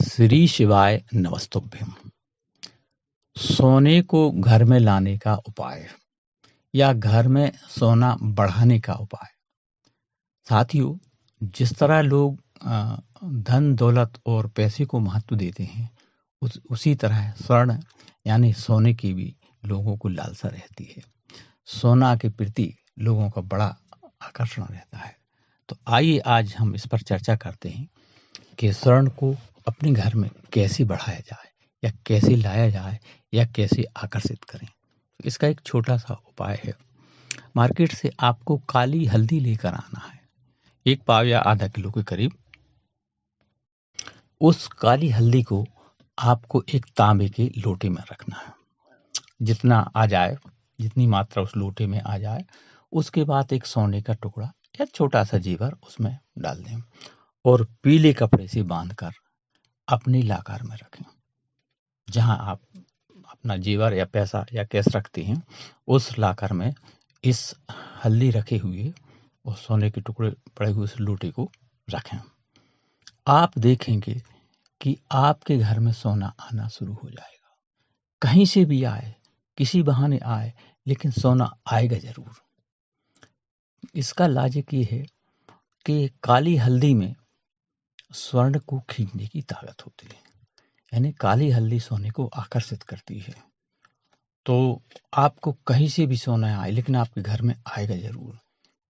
श्री शिवाय नमस्तुभ्यम। सोने को घर में लाने का उपाय या घर में सोना बढ़ाने का उपाय। साथियों, जिस तरह लोग धन दौलत और पैसे को महत्व देते हैं, उसी तरह स्वर्ण यानी सोने की भी लोगों को लालसा रहती है। सोना के प्रति लोगों का बड़ा आकर्षण रहता है। तो आइए आज हम इस पर चर्चा करते हैं कि स्वर्ण को अपने घर में कैसे बढ़ाया जाए या कैसे लाया जाए या कैसे आकर्षित करें। तो इसका एक छोटा सा उपाय है। मार्केट से आपको काली हल्दी लेकर आना है, 1 पाव या आधा किलो के करीब। उस काली हल्दी को आपको एक तांबे के लोटे में रखना है। जितना आ जाए, जितनी मात्रा उस लोटे में आ जाए, उसके बाद एक सोने का टुकड़ा या छोटा सा जेवर उसमें डाल दें और पीले कपड़े से बांधकर अपने लाकर में रखें। जहां आप अपना जेवर या पैसा या कैश रखते हैं, उस लाकर में इस हल्दी रखे हुए और सोने के टुकड़े पड़े हुए उस लोटे को रखें। आप देखेंगे कि आपके घर में सोना आना शुरू हो जाएगा। कहीं से भी आए, किसी बहाने आए, लेकिन सोना आएगा जरूर। इसका लॉजिक ये है कि काली हल्दी में स्वर्ण को खींचने की ताकत होती है, यानी काली हल्दी सोने को आकर्षित करती है। तो आपको कहीं से भी सोना आए, लेकिन आपके घर में आएगा जरूर।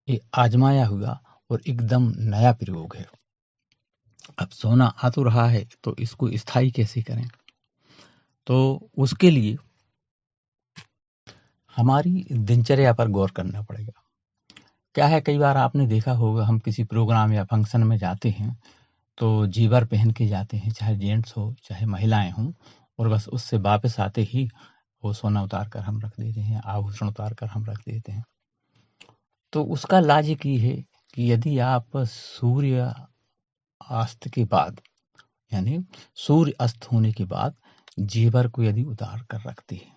ये आजमाया हुआ और एकदम नया प्रयोग है। अब सोना आ तो रहा है, तो इसको स्थायी कैसे करें? तो उसके लिए हमारी दिनचर्या पर गौर करना पड़ेगा। क्या है, कई बार आपने देखा होगा, हम किसी प्रोग्राम या फंक्शन में जाते हैं तो जेवर पहन के जाते हैं, चाहे जेंट्स हो चाहे महिलाएं हों, और बस उससे वापस आते ही वो सोना उतार कर हम रख देते हैं, आभूषण उतार कर हम रख देते हैं। तो उसका लॉजिक ये है कि यदि आप सूर्य अस्त के बाद, यानी सूर्य अस्त होने के बाद जेवर को यदि उतार कर रखते हैं,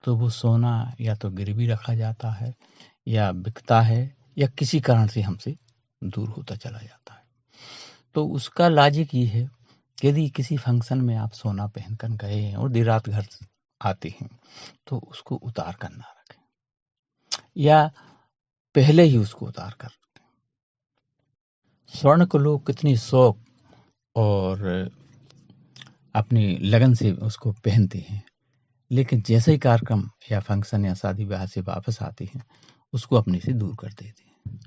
तो वो सोना या तो गिरवी रखा जाता है या बिकता है या किसी कारण से हमसे दूर होता चला जाता है। तो उसका लॉजिक ये है कि यदि किसी फंक्शन में आप सोना पहनकर गए हैं और देर रात घर आते हैं, तो उसको उतार कर ना रखें या पहले ही उसको उतार कर रखें। स्वर्ण को लोग कितनी शौक और अपनी लगन से उसको पहनते हैं, लेकिन जैसे ही कार्यक्रम या फंक्शन या शादी ब्याह से वापस आते हैं, उसको अपने से दूर कर देते हैं।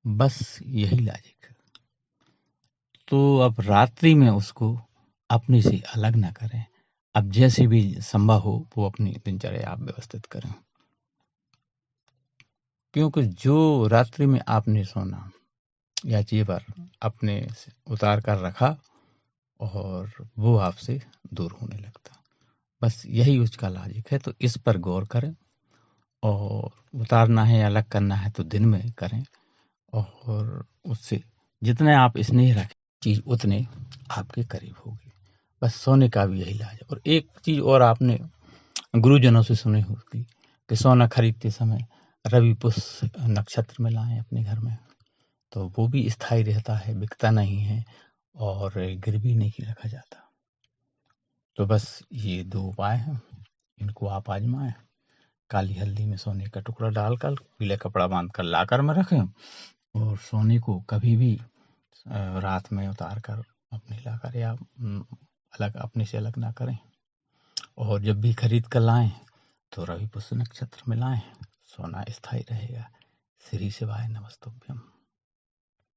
बस यही लॉजिक है। तो अब रात्रि में उसको अपने से अलग ना करें। अब जैसे भी संभव हो वो अपनी दिनचर्या आप व्यवस्थित करें, क्योंकि जो रात्रि में आपने सोना या जेवर अपने से उतार कर रखा और वो आपसे दूर होने लगता। बस यही उसका लॉजिक है। तो इस पर गौर करें, और उतारना है या अलग करना है तो दिन में करें, और उससे जितने आप स्नेह रखें, चीज उतने आपके करीब होगी। बस सोने का भी यही इलाज है। और एक चीज और आपने गुरुजनों से सुनी होगी कि सोना खरीदते समय रवि पुष्य नक्षत्र में लाएं अपने घर में, तो वो भी स्थायी रहता है, बिकता नहीं है और गिरवी नहीं रखा जाता। तो बस ये 2 उपाय हैं, इनको आप आजमाएं। काली हल्दी में सोने का टुकड़ा डालकर पीले कपड़ा बांधकर लाकर में रखें, और सोने को कभी भी रात में उतार कर अपने लाकर या अलग अपने से अलग ना करें। और जब भी खरीद कर लाएं तो रवि पुष्य नक्षत्र में लाएं, सोना स्थायी रहेगा। श्री शिवाय नमस्तुभ्यम।